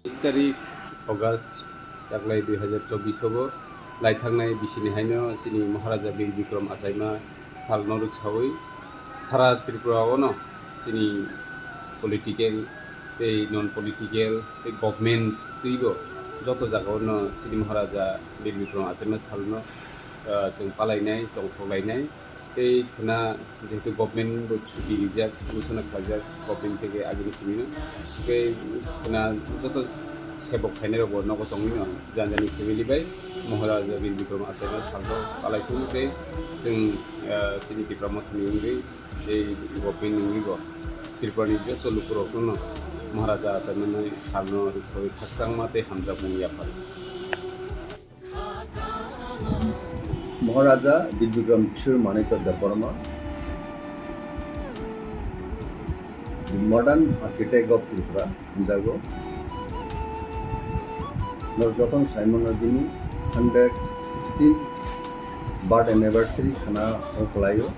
20 तारिख अगस्त दाख्लै 2024 लायथांनाय बिसिनिहायनो सिनि महाराजा बीर बिक्रम आसाइमा सालनो रुकसावै सारा त्रिपुरायावनो सिनि पलिटिकल नन पलिटिकल गभर्नमेंट तैबो जत जागायावनो सिनि महाराजा बीर बिक्रम आसाइमा सालनो जों पालायनाय दंथलायनाय खना जेहेतु गभर्नमेंट छुट्टी रिजार्व घोषणा खाजाक गभर्नमेंट থেকে আগে সিমিनो खना जत सेबक फाइनाल नगद दंनो जानजानि फेमिली बाय महाराजा बीर बिक्रम आसाइमा सालनो पालायखौ जों सिनि त्रिपुरा मथनि उन्दै गभर्नमेंट नंगौ त्रिपुरानि जत लुकुरावनो महाराजा आसाइमा सालनो रुकसावै थाक्सां माते हामजा बुंनि आफाद Maharaja Bilbikram Kishore Manikya Devarma, the modern architect of Tripura, Jago, Norjoton Simon Adini, 116 birth anniversary Khana Oklayo,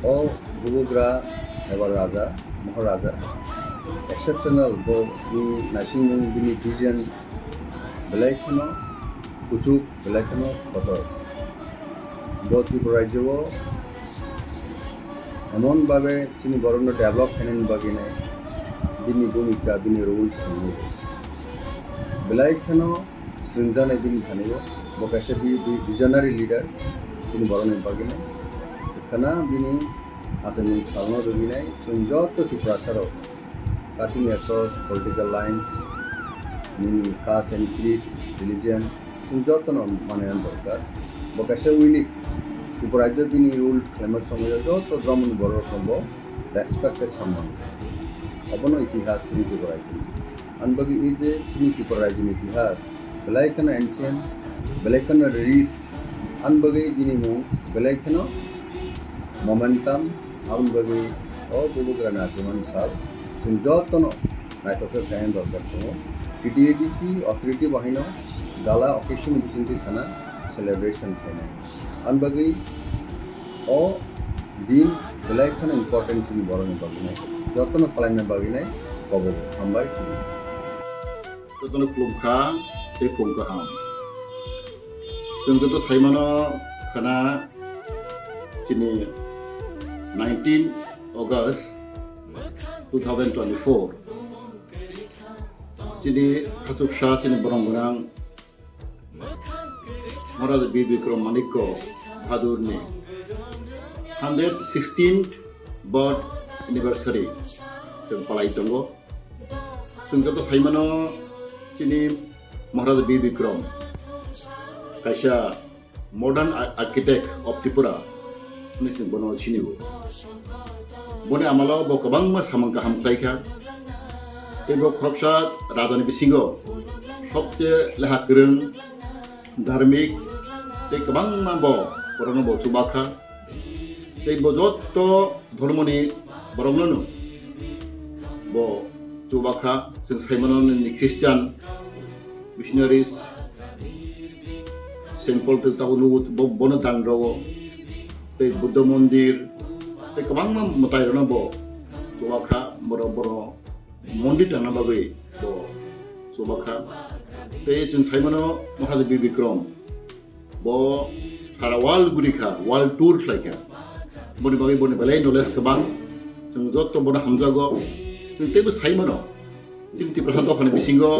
O Gubogra Raja, Maharaja, exceptional go Nashing Bini Vision, Belaikano, Kuchuk Belakano Kotor Tripura রাজ্য এমনভাবে চিনি বরণ develop হেনেন বাগিনে দিনী ভূমিকা বিনি rules বেলাইখানো সৃঞ্জানে দিন থানিব বকাশে visionary leader চিনি বরণের বাগিনে খানা বিনি আছে নুন সালনো রবিনাই जों যত ত্রিপুরা ছাড়াও cutting across political lines many caste and creed religion যত্ন মানে দরকার বকাশে উইনিক ত্রিপুরা রাজ্য তিনি রুল ক্লেমার সময় যত দ্রমণ বড় সম্ভব রেসপেক্টের সম্মান অবন ইতিহাস চিনি ত্রিপুরা রাজ্য আনবাগি এই যে চিনি ত্রিপুরা রাজ্যের ইতিহাস বেলাইখানো এনসিয়েন্ট বেলাইখানো রিস্ট আনবাগি বিনি মুং বেলাইখানো মোমেন্টাম আনবাগি অবুগ্রা নাচিমান সাল जों যত্ন নাইতকে ফ্যান দরকার দङ টিটিএডিসি অথরিটি বাহিनो गाला अकेशन बिसिंति खाना सेलिब्रेशन खाना अनबागै ओ दिन बेलायखाना इम्पोर्टेंस इन बरन बागिनाय जतन खालायना बागिनाय कबो हामबाय जतन खुलुमखा बे खुलुमखा हाम जों जत साइमानो खाना दिनै 19 अगस्त 2024 दिनै खासुकसा दिनै बरंगोनां महाराजा Bir Bikram Manikya बाहादुरनि 116th birth anniversary जों पालाय दङ जों जत साइमानो दिनै महाराजा बीर बिक्रम कायसा मडार्न आर्किटेक्ट अफ त्रिपुरा जों बनो सिनिगौ बने आमालाव गोबां सामान गाहाम खालायखा एबो खरबसा राजानि बिसिङाव सबसे लेहा गोरों धार्मिक गोबां नांगौ बरनो चुबाखा जत धर्मनि बरंनो बो चुबाखा जों साइमननि ख्रिस्टियान मिशनारिस सेन्ट पल टाउन बनो दांग्राव बुद्ध मन्दिर गोबां मतायरनो बो चुबाखा बर मन्दिर दाना बागै बो चुबाखा जों साइमनो महाराजा बीर बिक्रम बो सारा वाल गुरिखा वाल टूर खालायखा बनि बागै बनि बेलाय नलेज गोबां जों जत बनो हामजागो जों तेबो साइमनो तिनति प्रसाद फानि बिसिङाव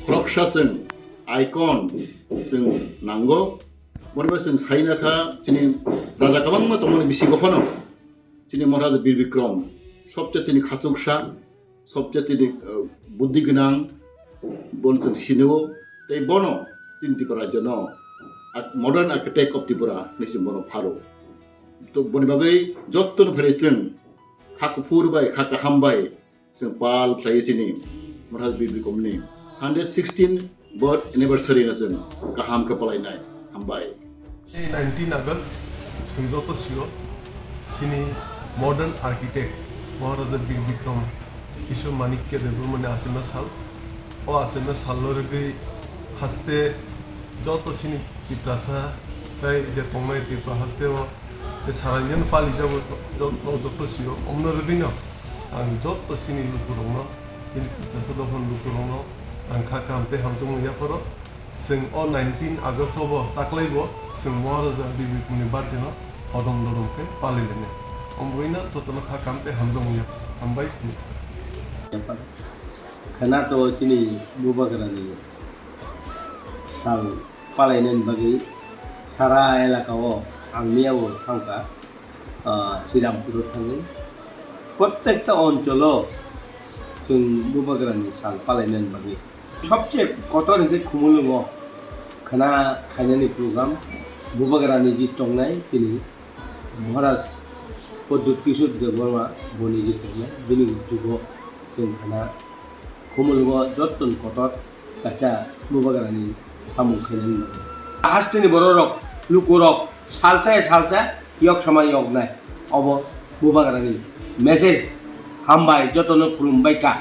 खरकसा जों आइकन जों नांगौ बनिबा जों साइनाखा दिनै राजा गोबां दंमोन बिसिङाव फानो दिनै महाराजा बीर बिक्रम सबसे दिनै खाचुकसा सबसे दिनै बुद्धि गोनां बन जों सिनो ते बनो तीन त्रिपुरा राज्य न मडार्न आर्किटेक्ट अफ त्रिपुरा निसिम बनो फारो तो बनि बागै जत्तन फेरे जों खाखु फुरबाय खाखु हामबाय जों पाल खालायो दिनै महाराजा बीर बिक्रमनि 116 birth anniversary ना जों गाहामखौ पालायनाय हामबाय 19 अगस्त जों जत सियो सिनि मडार्न आर्किटेक्ट महाराजा बीर बिक्रम किशोर मानिक्य देवबर्मन आसिमा साल ओ आसिमा सालरगै हास्ते जत सिनि तिप्रासा ताई जे पंगनाय तिप्रा हास्ते ओ ते सारायन पालि जाबो जत सियो अमनो रगैनो आं जत सिनि लुकुरनो sini tasodofon luturono angka kamte hamsung yaporo sing o 19 August obo taklaibo sing Maharaja Bibikramni birthday no odom dorom ke palilene omboina jotono kha kamte hamsung yap ambai khana to chini bubagrani sal palainen bagi sara elakao angmiao thangka Serampore থাঙ্গে প্রত্যেকটা অঞ্চল जों बुबाग्रानि साल पालायनाय बागै सबसे cutter हिंसे खुमुलुङ खाना खायनायनि programme बुबाग्रानि जि टंनाय दिनै महाराज पद्दत किशोर देवबर्मा बनि जि टंनाय बिनि जुगाव जों खाना खुमुलुङ जतन कटर गासा बुबाग्रानि सामु खायनायनि बागै हास्टिनि बर' रक लुकु रक salsa yok sama yok nay अब बुबाग्रानि मेसेज हामबाय जतन खुलुमबाय का